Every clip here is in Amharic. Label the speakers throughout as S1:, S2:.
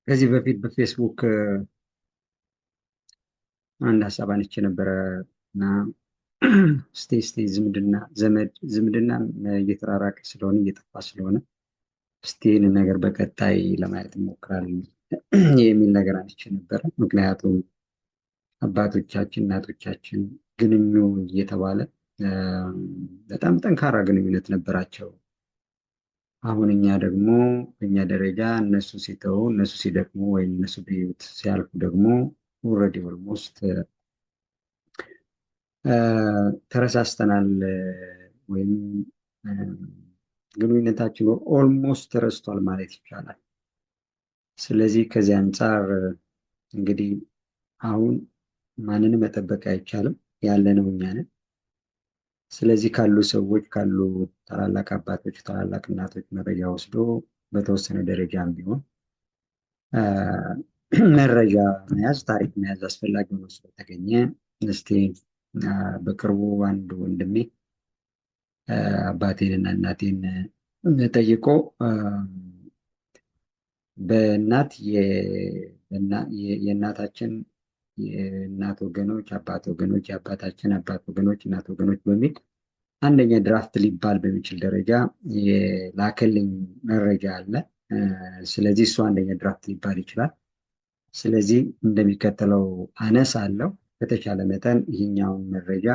S1: ከዚህ በፊት በፌስቡክ አንድ ሀሳብ አንስቼ ነበረ እና እስቲ ዝምድና እየተራራቀ ስለሆነ እየጠፋ ስለሆነ እስቲ ይህንን ነገር በቀጣይ ለማየት እንሞክራለን የሚል ነገር አንስቼ ነበረ። ምክንያቱም አባቶቻችን እናቶቻችን ግንኙ እየተባለ በጣም ጠንካራ ግንኙነት ነበራቸው። አሁን እኛ ደግሞ በእኛ ደረጃ እነሱ ሲተው እነሱ ሲደክሙ ወይም እነሱ በህይወት ሲያልፉ ደግሞ ኦልሬዲ ኦልሞስት ተረሳስተናል ወይም ግንኙነታችን ኦልሞስት ተረስቷል ማለት ይቻላል። ስለዚህ ከዚህ አንጻር እንግዲህ አሁን ማንንም መጠበቅ አይቻልም፣ ያለነው እኛ ነን። ስለዚህ ካሉ ሰዎች ካሉ ታላላቅ አባቶች ታላላቅ እናቶች መረጃ ወስዶ በተወሰነ ደረጃም ቢሆን መረጃ መያዝ ታሪክ መያዝ አስፈላጊ ሆኖ ስለተገኘ እስቲ በቅርቡ አንድ ወንድሜ አባቴንና እናቴን ጠይቆ በእናት የእናታችን የእናት ወገኖች አባት ወገኖች የአባታችን አባት ወገኖች እናት ወገኖች በሚል አንደኛ ድራፍት ሊባል በሚችል ደረጃ የላከልኝ መረጃ አለ። ስለዚህ እሱ አንደኛ ድራፍት ሊባል ይችላል። ስለዚህ እንደሚከተለው አነሳለሁ። በተቻለ መጠን ይህኛውን መረጃ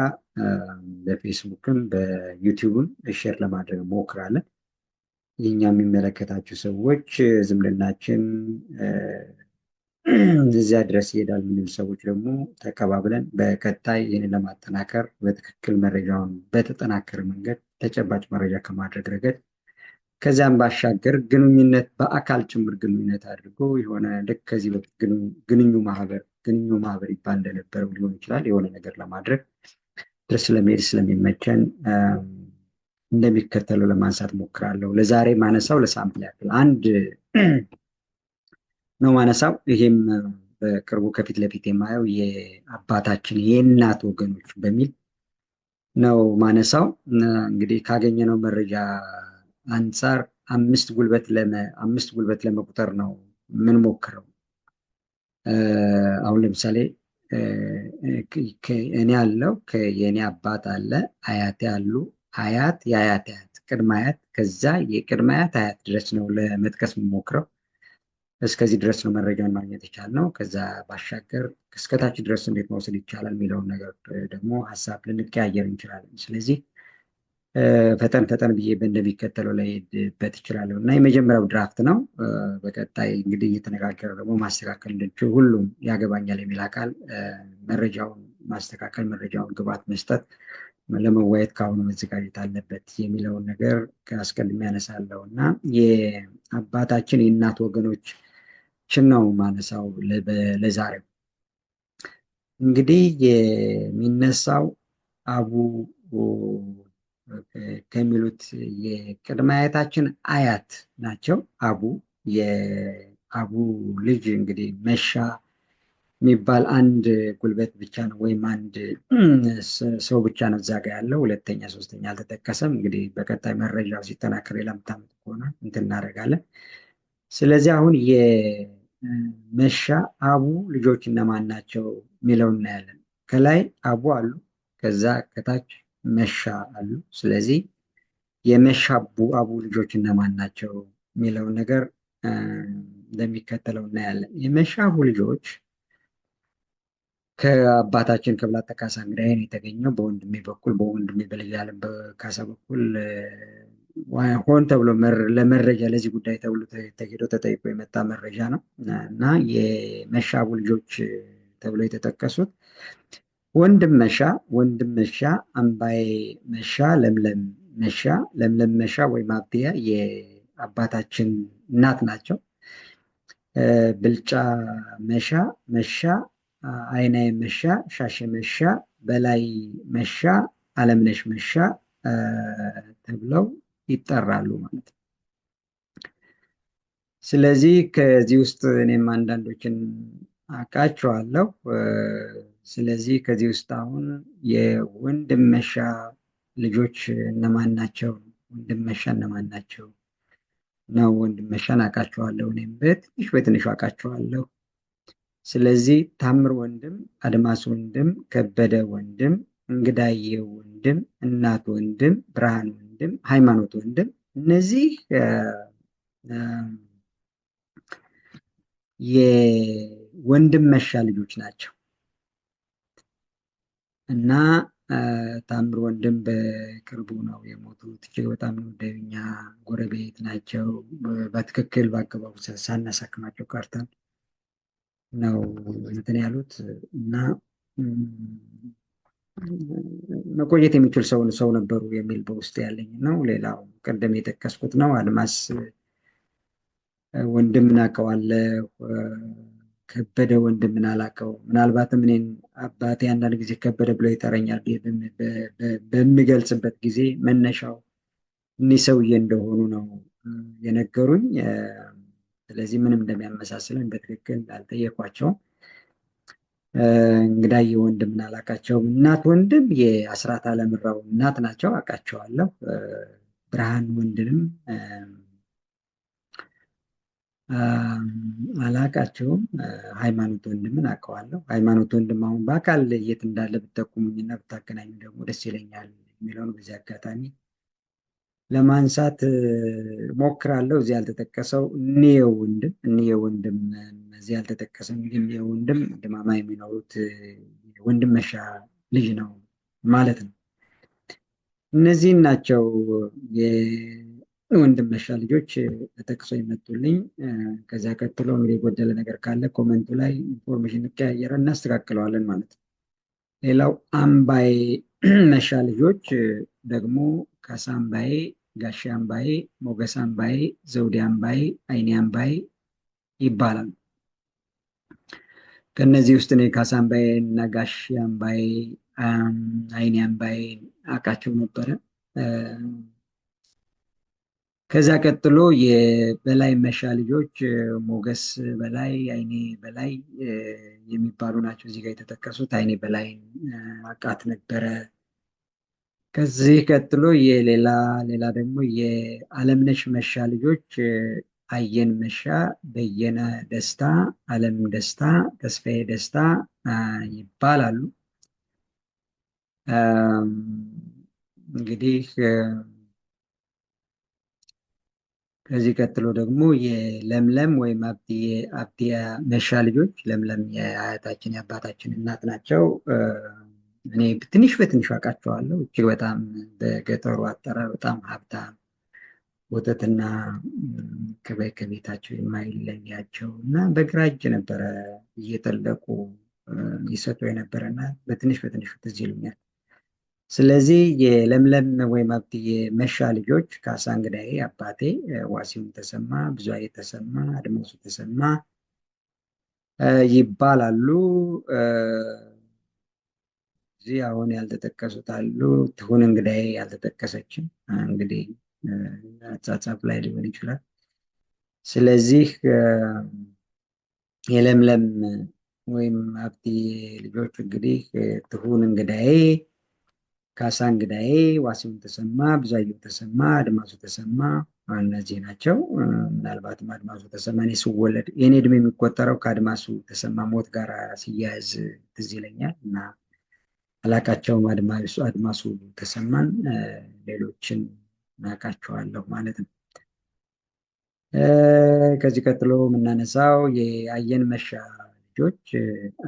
S1: በፌስቡክም በዩቲዩብም ሼር ለማድረግ ሞክራለን። ይህኛው የሚመለከታችሁ ሰዎች ዝምድናችን እዚያ ድረስ ይሄዳል የምንል ሰዎች ደግሞ ተቀባብለን በቀጣይ ይህንን ለማጠናከር በትክክል መረጃውን በተጠናከረ መንገድ ተጨባጭ መረጃ ከማድረግ ረገድ ከዚያም ባሻገር ግንኙነት በአካል ጭምር ግንኙነት አድርጎ የሆነ ልክ ከዚህ በፊት ግንኙ ማህበር ይባል እንደነበረው ሊሆን ይችላል የሆነ ነገር ለማድረግ ድረስ ለመሄድ ስለሚመቸን እንደሚከተለው ለማንሳት ሞክራለሁ። ለዛሬ ማነሳው ለሳምፕል ያክል አንድ ነው ማነሳው። ይሄም በቅርቡ ከፊት ለፊት የማየው የአባታችን የእናት ወገኖች በሚል ነው ማነሳው። እንግዲህ ካገኘነው መረጃ አንጻር አምስት ጉልበት ለመቁጠር ነው የምንሞክረው። አሁን ለምሳሌ እኔ ያለው የእኔ አባት አለ፣ አያቴ አሉ፣ አያት፣ የአያት አያት፣ ቅድመ አያት፣ ከዛ የቅድመ አያት አያት ድረስ ነው ለመጥቀስ የምሞክረው። እስከዚህ ድረስ ነው መረጃውን ማግኘት የቻልነው። ከዛ ባሻገር እስከታች ድረስ እንዴት መውሰድ ይቻላል የሚለውን ነገር ደግሞ ሀሳብ ልንቀያየር እንችላለን። ስለዚህ ፈጠን ብዬ እንደሚከተለው ላይ ሄድበት ይችላለሁ እና የመጀመሪያው ድራፍት ነው። በቀጣይ እንግዲህ እየተነጋገረ ደግሞ ማስተካከል እንድንችል ሁሉም ያገባኛል የሚል አካል መረጃውን ማስተካከል መረጃውን ግብዓት መስጠት ለመወያየት ከአሁኑ መዘጋጀት አለበት የሚለውን ነገር አስቀድሜ ያነሳለሁ እና የአባታችን የእናት ወገኖችን ነው ማነሳው ለዛሬው። እንግዲህ የሚነሳው አቡ ከሚሉት የቅድመ አያታችን አያት ናቸው። የአቡ ልጅ እንግዲህ መሻ የሚባል አንድ ጉልበት ብቻ ነው ወይም አንድ ሰው ብቻ ነው እዛ ጋ ያለው። ሁለተኛ ሶስተኛ አልተጠቀሰም። እንግዲህ በቀጣይ መረጃው ሲጠናከር የለምታምት ከሆነ እንትን እናደርጋለን። ስለዚህ አሁን የመሻ አቡ ልጆች እነማን ናቸው የሚለውን እናያለን። ከላይ አቡ አሉ፣ ከዛ ከታች መሻ አሉ። ስለዚህ የመሻ አቡ ልጆች እነማን ናቸው የሚለውን ነገር እንደሚከተለው እናያለን። የመሻ አቡ ልጆች ከአባታችን ከብላታ ካሳ እንግዲህ ይህን የተገኘው በወንድሜ በኩል በወንድሜ በልጅ አለም በካሳ በኩል ሆን ተብሎ ለመረጃ ለዚህ ጉዳይ ተብሎ ተሄዶ ተጠይቆ የመጣ መረጃ ነው እና የመሻ አቡ ልጆች ተብሎ የተጠቀሱት ወንድም መሻ፣ አምባዬ መሻ፣ ለምለም መሻ ወይም አብያ የአባታችን እናት ናቸው። ብልጫ መሻ፣ አይናይ መሻ፣ ሻሸ መሻ፣ በላይ መሻ፣ አለምነሽ መሻ ተብለው ይጠራሉ ማለት ነው። ስለዚህ ከዚህ ውስጥ እኔም አንዳንዶችን አውቃቸዋለሁ። ስለዚህ ከዚህ ውስጥ አሁን የወንድም መሻ ልጆች እነማን ናቸው? ወንድም መሻ እነማን ናቸው? ነው። ወንድም መሻን አውቃቸዋለሁ። እኔም በትንሹ አውቃቸዋለሁ። ስለዚህ ታምር ወንድም፣ አድማስ ወንድም፣ ከበደ ወንድም፣ እንግዳዬ ወንድም፣ እናት ወንድም፣ ብርሃን ወንድም፣ ሃይማኖት ወንድም እነዚህ የወንድም መሻ ልጆች ናቸው እና ታምር ወንድም በቅርቡ ነው የሞቱት። እጅግ በጣም ወደኛ ጎረቤት ናቸው። በትክክል በአገባቡ ሳናሳክማቸው ቀርተን ነው እንትን ያሉት እና መቆየት የሚችል ሰው ነበሩ የሚል በውስጥ ያለኝ ነው። ሌላው ቀደም የጠቀስኩት ነው። አድማስ ወንድምን አውቀዋለሁ። ከበደ ወንድምን አላውቀው። ምናልባትም እኔን አባቴ አንዳንድ ጊዜ ከበደ ብሎ ይጠረኛል በሚገልጽበት ጊዜ መነሻው እኒህ ሰውዬ እንደሆኑ ነው የነገሩኝ። ስለዚህ ምንም እንደሚያመሳስለን በትክክል አልጠየኳቸውም። እንግዳዬ ወንድምን አላውቃቸውም። እናት ወንድም የአስራት አለምራው እናት ናቸው፣ አውቃቸዋለሁ። ብርሃን ወንድንም አላውቃቸውም። ሃይማኖት ወንድምን አውቀዋለሁ። ሃይማኖት ወንድም አሁን በአካል የት እንዳለ ብትጠቁሙኝና ብታገናኙ ደግሞ ደስ ይለኛል የሚለውን በዚህ አጋጣሚ ለማንሳት ሞክራለሁ። እዚህ ያልተጠቀሰው እኒየው ወንድም እዚህ ያልተጠቀሰም። እኒየው ወንድም ድማማ የሚኖሩት ወንድም መሻ ልጅ ነው ማለት ነው። እነዚህን ናቸው የወንድም መሻ ልጆች ተጠቅሰው ይመጡልኝ። ከዚያ ቀጥሎ እንግዲህ የጎደለ ነገር ካለ ኮመንቱ ላይ ኢንፎርሜሽን እንቀያየረ እናስተካክለዋለን ማለት ነው። ሌላው አምባዬ መሻ ልጆች ደግሞ ካሳ አምባዬ፣ ጋሼ አምባዬ፣ ሞገስ አምባዬ፣ ዘውዴ አምባዬ፣ አይኔ አምባዬ ይባላሉ። ከነዚህ ውስጥ እኔ ካሳ አምባዬ እና ጋሼ አምባዬ፣ አይኔ አምባዬ አውቃቸው ነበረ። ከዛ ቀጥሎ የበላይ መሻ ልጆች ሞገስ በላይ፣ አይኔ በላይ የሚባሉ ናቸው እዚህ ጋር የተጠቀሱት። አይኔ በላይ አውቃት ነበረ። ከዚህ ቀጥሎ ሌላ ደግሞ የአለምነሽ መሻ ልጆች አየን መሻ፣ በየነ ደስታ፣ አለም ደስታ፣ ተስፋዬ ደስታ ይባላሉ። እንግዲህ ከዚህ ቀጥሎ ደግሞ የለምለም ወይም አብዲያ መሻ ልጆች፣ ለምለም የአያታችን የአባታችን እናት ናቸው። እኔ በትንሹ አውቃቸዋለሁ። እጅግ በጣም በገጠሩ አጠራር በጣም ሀብታም፣ ወተትና ከቤታቸው የማይለያቸው እና በግራ እጅ ነበረ እየጠለቁ ይሰጡ የነበረ እና በትንሹ ትዝ ይሉኛል። ስለዚህ የለምለም ወይም አብዲዬ መሻ ልጆች ካሳ እንግዳዬ አባቴ፣ ዋሲሁን ተሰማ፣ ብዙአየሁ ተሰማ፣ አድማሱ ተሰማ ይባላሉ። እዚህ አሁን ያልተጠቀሱት አሉ። ትሁን እንግዳዬ ያልተጠቀሰችም እንግዲህ አጻጻፍ ላይ ሊሆን ይችላል። ስለዚህ የለምለም ወይም አብዲዬ ልጆች እንግዲህ ትሁን እንግዳዬ፣ ካሳ እንግዳዬ፣ ዋሲሁን ተሰማ፣ ብዙአየሁ ተሰማ፣ አድማሱ ተሰማ እነዚህ ናቸው። ምናልባትም አድማሱ ተሰማ እኔ ስወለድ የኔ እድሜ የሚቆጠረው ከአድማሱ ተሰማ ሞት ጋር ሲያያዝ ትዝ ይለኛል እና አላቃቸውም። አድማሱ ተሰማን፣ ሌሎችን እናውቃቸዋለሁ ማለት ነው። ከዚህ ቀጥሎ የምናነሳው የአየን መሻ ልጆች፣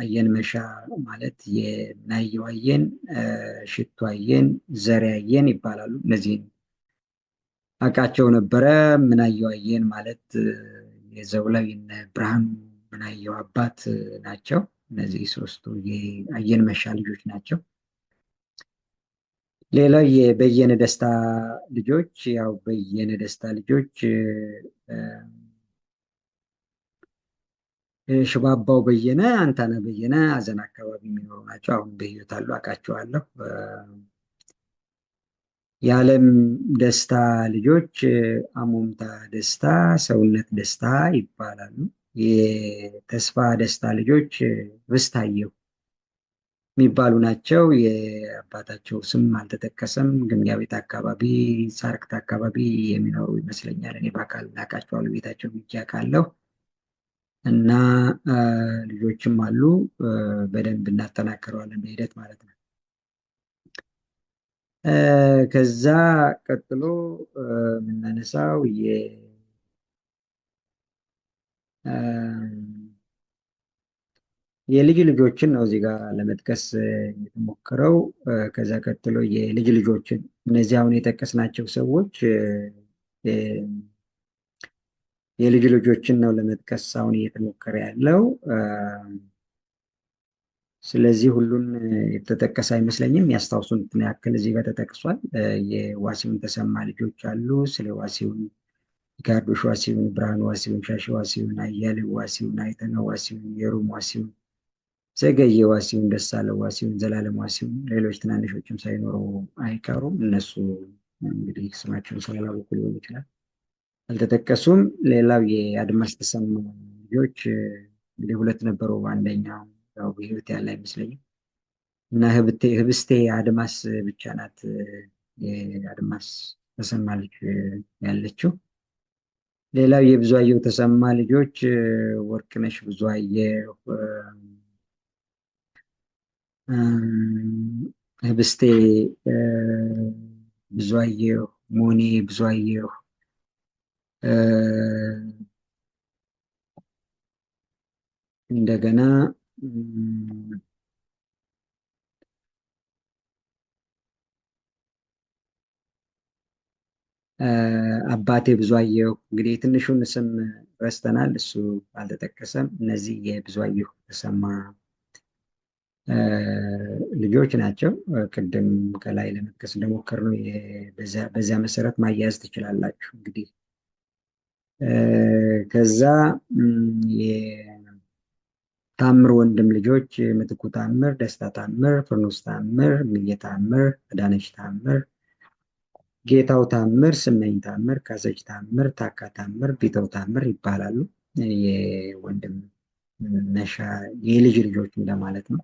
S1: አየን መሻ ማለት የናየው አየን፣ ሽቱ አየን፣ ዘሬ አየን ይባላሉ። እነዚህን አውቃቸው ነበረ። ምናየው አየን ማለት የዘውላዊ ብርሃኑ ምናየው አባት ናቸው። እነዚህ ሶስቱ የአየን መሻ ልጆች ናቸው። ሌላው የበየነ ደስታ ልጆች፣ ያው በየነ ደስታ ልጆች ሽባባው በየነ፣ አንተነህ በየነ አዘን አካባቢ የሚኖሩ ናቸው። አሁን በህይወት አሉ፣ አውቃቸዋለሁ። የዓለም ደስታ ልጆች አሞምታ ደስታ፣ ሰውነት ደስታ ይባላሉ። የተስፋ ደስታ ልጆች ብስታየሁ የሚባሉ ናቸው። የአባታቸው ስም አልተጠቀሰም። ግምጃ ቤት አካባቢ፣ ሳርክት አካባቢ የሚኖሩ ይመስለኛል። እኔ በአካል ላቃቸዋለሁ፣ ቤታቸው ሄጄ አውቃለሁ። እና ልጆችም አሉ። በደንብ እናጠናክረዋለን በሂደት ማለት ነው። ከዛ ቀጥሎ የምናነሳው የልጅ ልጆችን ነው እዚህ ጋር ለመጥቀስ የተሞከረው። ከዛ ቀጥሎ የልጅ ልጆችን እነዚህ አሁን የጠቀስናቸው ሰዎች የልጅ ልጆችን ነው ለመጥቀስ አሁን እየተሞከረ ያለው። ስለዚህ ሁሉን የተጠቀሰ አይመስለኝም። ያስታውሱትን ያክል እዚህ ጋር ተጠቅሷል። የዋሲሁን ተሰማ ልጆች አሉ። ስለ ዋሲሁን ጋርዶሽ ዋሲሁን፣ ብርሃኑ ዋሲሁን፣ ሻሽ ዋሲሁን፣ አያሌው ዋሲሁን፣ አይተነው ዋሲሁን፣ የሩም ዋሲሁን፣ ዘገየ ዋሲሁን፣ ደሳለው ዋሲሁን፣ ዘላለም ዋሲሁን፣ ሌሎች ትናንሾችም ሳይኖሩ አይቀሩም። እነሱ እንግዲህ ስማቸውን ስላላወቁ ሊሆን ይችላል አልተጠቀሱም። ሌላው የአድማስ ተሰማ ልጆች እንግዲህ ሁለት ነበሩ። አንደኛው ያው በህይወት ያለ አይመስለኝም እና ህብስቴ አድማስ ብቻ ናት የአድማስ ተሰማ ልጅ ያለችው። ሌላው የብዙአየሁ ተሰማ ልጆች ወርቅነሽ ብዙአየሁ፣ ህብስቴ ብዙአየሁ፣ ሞኔ ብዙአየሁ፣ እንደገና አባቴ ብዙአየሁ። እንግዲህ የትንሹን ስም ረስተናል፣ እሱ አልተጠቀሰም። እነዚህ የብዙአየሁ ተሰማ ልጆች ናቸው። ቅድም ከላይ ለመጥቀስ እንደሞከርነው በዚያ መሰረት ማያያዝ ትችላላችሁ። እንግዲህ ከዛ የታምር ወንድም ልጆች ምትኩ ታምር፣ ደስታ ታምር፣ ፍርኑስ ታምር፣ ምዬ ታምር፣ አዳነች ታምር፣ ጌታው ታምር፣ ስመኝ ታምር፣ ካሰች ታምር፣ ታካ ታምር፣ ቢተው ታምር ይባላሉ። የወንድም ነሻ የልጅ ልጆች እንደማለት ነው።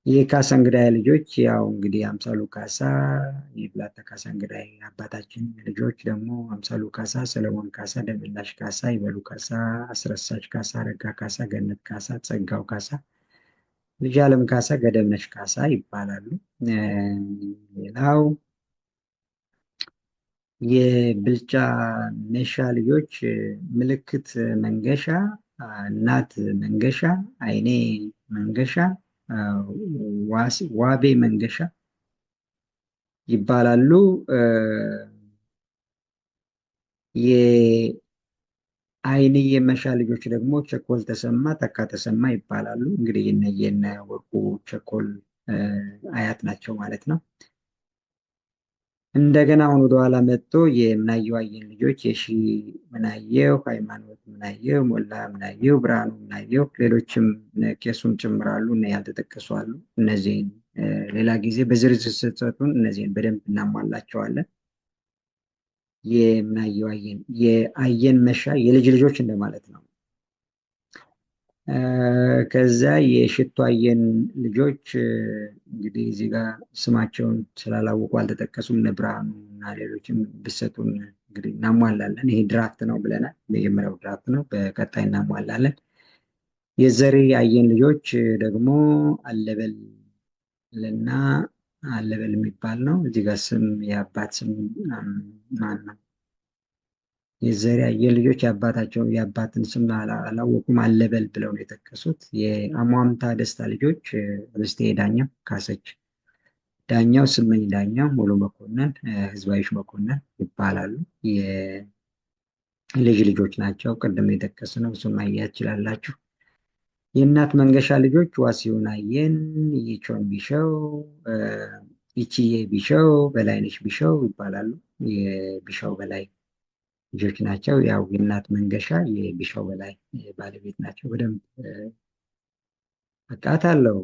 S1: የካሳ እንግዳይ ልጆች ያው እንግዲህ አምሳሉ ካሳ፣ የብላታ ካሳ እንግዳይ አባታችን ልጆች ደግሞ አምሳሉ ካሳ፣ ሰለሞን ካሳ፣ ደመላሽ ካሳ፣ ይበሉ ካሳ፣ አስረሳች ካሳ፣ ረጋ ካሳ፣ ገነት ካሳ፣ ጸጋው ካሳ፣ ልጅ አለም ካሳ፣ ገደብነሽ ካሳ ይባላሉ። ሌላው የብልጫ ነሻ ልጆች ምልክት መንገሻ፣ እናት መንገሻ፣ አይኔ መንገሻ፣ ዋቤ መንገሻ ይባላሉ። የአይንዬ መሻ ልጆች ደግሞ ቸኮል ተሰማ፣ ተካ ተሰማ ይባላሉ። እንግዲህ የነ ወርቁ ቸኮል አያት ናቸው ማለት ነው። እንደገና አሁን ወደኋላ መጥቶ የምናየው አየን ልጆች የሺ ምናየው፣ ሃይማኖት ምናየው፣ ሞላ ምናየው፣ ብርሃኑ ምናየው፣ ሌሎችም ቄሱም ጭምራሉ እና ያልተጠቀሱ አሉ። እነዚህን ሌላ ጊዜ በዝርዝር ስትሰጡን እነዚህን በደንብ እናሟላቸዋለን። የምናየው አየን የአየን መሻ የልጅ ልጆች እንደማለት ነው። ከዛ የሽቱ አየን ልጆች እንግዲህ እዚህ ጋር ስማቸውን ስላላወቁ አልተጠቀሱም። እነ ብርሃኑ እና ሌሎችም ብሰጡን እንግዲህ እናሟላለን። ይሄ ድራፍት ነው ብለናል። መጀመሪያው ድራፍት ነው፣ በቀጣይ እናሟላለን። የዘሬ አየን ልጆች ደግሞ አለበል እና አለበል የሚባል ነው። እዚህ ጋር ስም የአባት ስም ማን ነው? የዘሬ አየን ልጆች የአባትን ስም አላወቁም፣ አለበል ብለው ነው የጠቀሱት። የአሟምታ ደስታ ልጆች ርስቴ ዳኛው፣ ካሰች ዳኛው፣ ስመኝ ዳኛው፣ ሙሉ መኮንን፣ ህዝባዊሽ መኮንን ይባላሉ። የልጅ ልጆች ናቸው። ቅድም የጠቀስነው እሱን ማየት ትችላላችሁ። የእናት መንገሻ ልጆች ዋሲሁን አየን፣ ይቾን ቢሸው፣ ይቺዬ ቢሸው፣ በላይነሽ ቢሸው ይባላሉ። የቢሻው በላይ ልጆች ናቸው። ያው የእናት መንገሻ የቢሻው በላይ ባለቤት ናቸው። በደንብ አቃት አለው።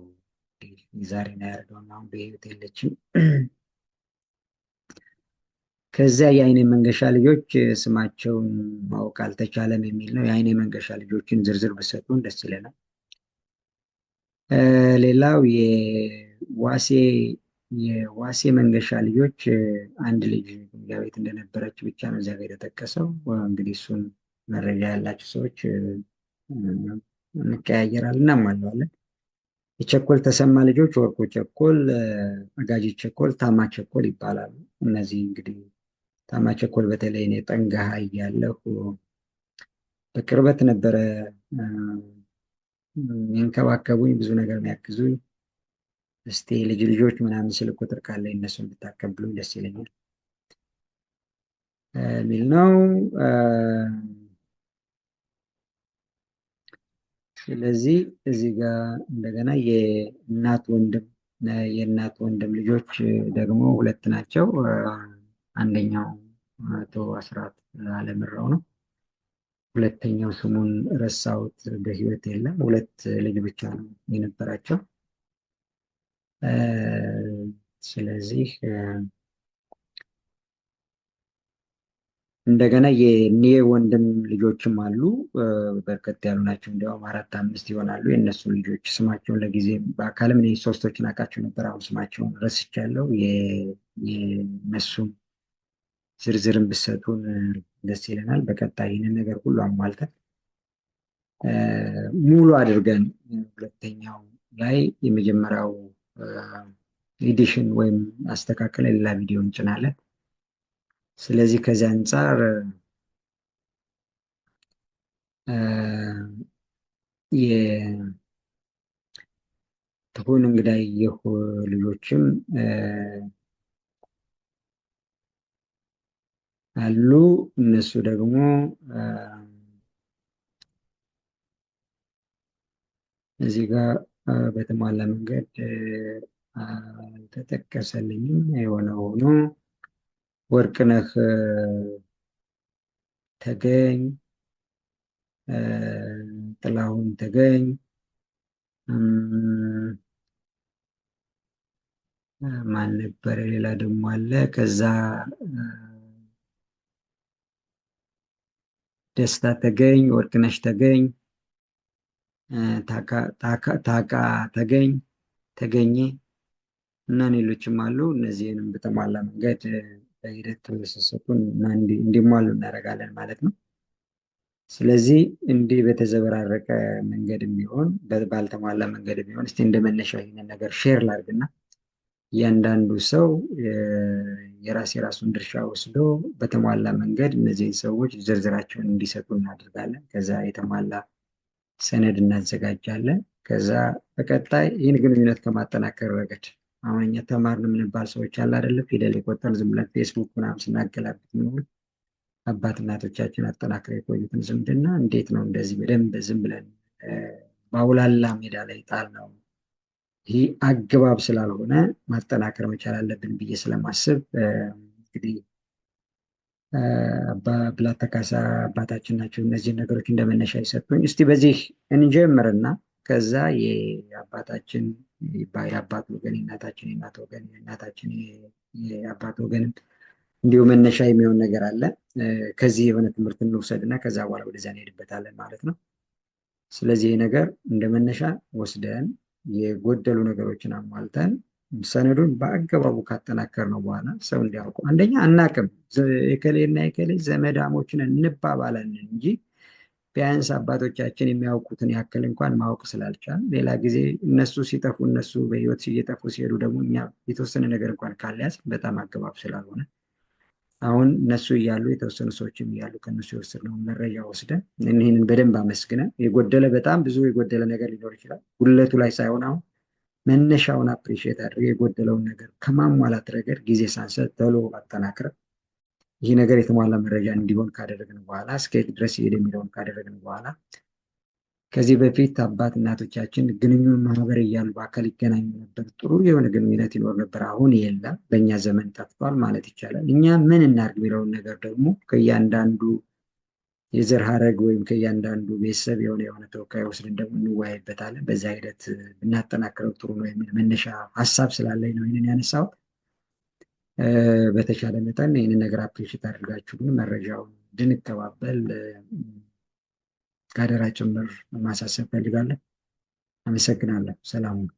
S1: ዛሬ ነው ያደርገው፣ አሁን በህይወት የለችም። ከዚያ የአይኔ መንገሻ ልጆች ስማቸውን ማወቅ አልተቻለም የሚል ነው። የአይኔ መንገሻ ልጆችን ዝርዝር ብሰጡን ደስ ይለናል። ሌላው የዋሴ መንገሻ ልጆች አንድ ልጅ ግምጃ ቤት እንደነበረች ብቻ ነው እዚያ ጋር የተጠቀሰው። እንግዲህ እሱን መረጃ ያላቸው ሰዎች እንቀያየራለን፣ እናሟላዋለን። የቸኮል ተሰማ ልጆች ወርቁ ቸኮል፣ አጋጂ ቸኮል፣ ታማ ቸኮል ይባላሉ። እነዚህ እንግዲህ ታማ ቸኮል በተለይ እኔ ጠንጋሃ እያለሁ በቅርበት ነበረ የሚንከባከቡኝ፣ ብዙ ነገር የሚያግዙኝ። እስቲ ልጅ ልጆች ምናምን ስልክ ቁጥር ካለ እነሱን ብታቀብሉኝ ደስ ይለኛል የሚል ነው። ስለዚህ እዚህ ጋር እንደገና የእናት ወንድም ልጆች ደግሞ ሁለት ናቸው። አንደኛው አቶ አስራት አለምራው ነው። ሁለተኛው ስሙን ረሳሁት፣ በህይወት የለም። ሁለት ልጅ ብቻ ነው የነበራቸው። ስለዚህ እንደገና የኔ ወንድም ልጆችም አሉ፣ በርከት ያሉ ናቸው። እንዲያውም 4-5 ይሆናሉ። የእነሱ ልጆች ስማቸውን ለጊዜ በአካልም እኔ ሶስቶችን አውቃቸው ነበር፣ አሁን ስማቸውን ረስቻለሁ። የእነሱም ዝርዝርን ብሰጡን ደስ ይለናል። በቀጣይ ይህንን ነገር ሁሉ አሟልተን ሙሉ አድርገን ሁለተኛው ላይ የመጀመሪያው ኤዲሽን ወይም አስተካከለ ሌላ ቪዲዮ እንጭናለን። ስለዚህ ከዚህ አንጻር የትሁን እንግዳየሁ ልጆችም አሉ። እነሱ ደግሞ እዚህ ጋር በተሟላ መንገድ አልተጠቀሰልኝም። የሆነ ሆኖ ወርቅነህ ተገኝ፣ ጥላሁን ተገኝ፣ ማን ነበረ? ሌላ ደግሞ አለ። ከዛ ደስታ ተገኝ፣ ወርቅነሽ ተገኝ፣ ታቃ ተገኘ እና ሌሎችም አሉ። እነዚህንም በተሟላ መንገድ በሂደት ተሰሰቱን እና እንዲሟሉ እናደርጋለን ማለት ነው። ስለዚህ እንዲህ በተዘበራረቀ መንገድ ቢሆን ባልተሟላ መንገድ ቢሆን እስቲ እንደመነሻ ይህንን ነገር ሼር ላድርግና እያንዳንዱ ሰው የራሱን ድርሻ ወስዶ በተሟላ መንገድ እነዚህን ሰዎች ዝርዝራቸውን እንዲሰጡ እናደርጋለን። ከዛ የተሟላ ሰነድ እናዘጋጃለን። ከዛ በቀጣይ ይህን ግንኙነት ከማጠናከር ረገድ አሁን እኛ ተማርን የምንባል ሰዎች አለ አይደለ? ፊደል የቆጠርን ዝም ብለን ፌስቡክ ምናምን ስናገላብጥ ምንሆን አባት እናቶቻችን አጠናክረው የቆዩትን ዝምድና እንዴት ነው እንደዚህ በደንብ ዝም ብለን በአውላላ ሜዳ ላይ ጣል ነው? ይህ አግባብ ስላልሆነ ማጠናከር መቻል አለብን ብዬ ስለማስብ እንግዲህ አባ ብላታ ካሳ አባታችን ናቸው እነዚህን ነገሮች እንደመነሻ ይሰጡኝ። እስቲ በዚህ እንጀምርና ከዛ የአባታችን የአባት ወገን የእናታችን የእናት ወገን የእናታችን የአባት ወገንም እንዲሁ መነሻ የሚሆን ነገር አለ። ከዚህ የሆነ ትምህርት እንውሰድና ከዛ በኋላ ወደዚያ እንሄድበታለን ማለት ነው። ስለዚህ ነገር እንደ መነሻ ወስደን የጎደሉ ነገሮችን አሟልተን ሰነዱን በአገባቡ ካጠናከር ነው በኋላ ሰው እንዲያውቁ አንደኛ አናቅም የከሌና የከሌ ዘመዳሞችን እንባባለን እንጂ ቢያንስ አባቶቻችን የሚያውቁትን ያክል እንኳን ማወቅ ስላልቻል ሌላ ጊዜ እነሱ ሲጠፉ እነሱ በህይወት እየጠፉ ሲሄዱ ደግሞ እኛ የተወሰነ ነገር እንኳን ካልያዝ በጣም አገባብ ስላልሆነ አሁን እነሱ እያሉ የተወሰኑ ሰዎችም እያሉ ከእነሱ የወሰድነውን መረጃ ወስደን ይህንን በደንብ አመስግነን የጎደለ በጣም ብዙ የጎደለ ነገር ሊኖር ይችላል። ጉለቱ ላይ ሳይሆን አሁን መነሻውን አፕሪሺየት አድርገ የጎደለውን ነገር ከማሟላት ረገድ ጊዜ ሳንሰጥ ቶሎ አጠናክረን ይህ ነገር የተሟላ መረጃ እንዲሆን ካደረግን በኋላ እስከየት ድረስ ይሄድ የሚለውን ካደረግን በኋላ ከዚህ በፊት አባት እናቶቻችን ግንኙነት ማህበር እያሉ በአካል ይገናኙ ነበር። ጥሩ የሆነ ግንኙነት ይኖር ነበር። አሁን የለም፣ በእኛ ዘመን ጠፍቷል ማለት ይቻላል። እኛ ምን እናድርግ የሚለውን ነገር ደግሞ ከእያንዳንዱ የዘር ሀረግ ወይም ከእያንዳንዱ ቤተሰብ የሆነ ተወካይ ወስደን ደግሞ እንወያይበታለን። በዛ ሂደት ብናጠናክረው ጥሩ ነው የሚል መነሻ ሀሳብ ስላለኝ ነው ይህንን ያነሳሁት። በተቻለ መጠን ይህንን ነገር አፕሪሼት አድርጋችሁ ግን መረጃውን እንድንቀባበል ከአደራ ጭምር ማሳሰብ ፈልጋለን። አመሰግናለሁ። ሰላም ሁኑ።